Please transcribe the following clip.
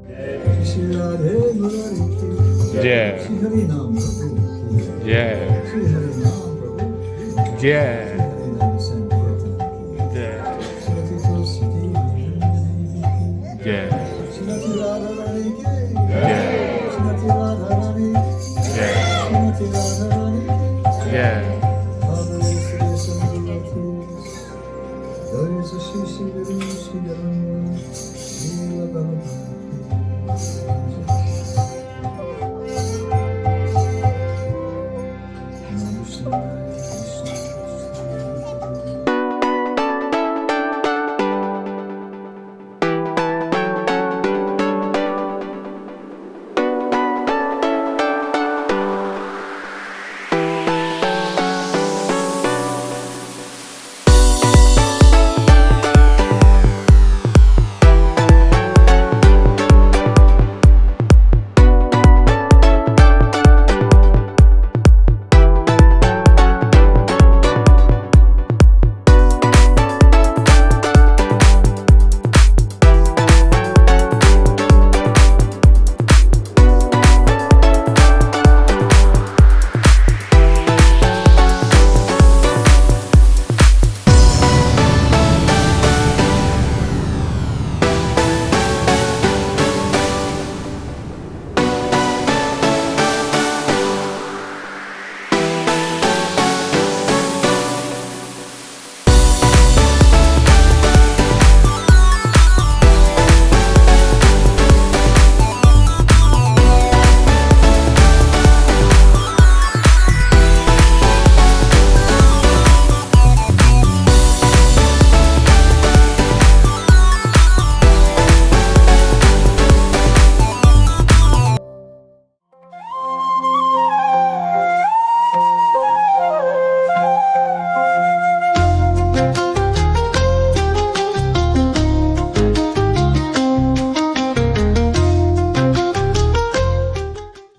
श्री राधे मुरारी की जय श्री हरि नाम प्रभु की जय श्री हरि नाम प्रभु जय हरि नाम संकीर्तन की जय श्रीमती तुलसी जय श्रीमती राधा रानी की जय श्रीमती राधा रानी जय श्रीमती राधा रानी की जय Father, Yesu, Yesu, Yesu, Yesu, Yesu, Yesu, Yesu, Yesu, Yesu,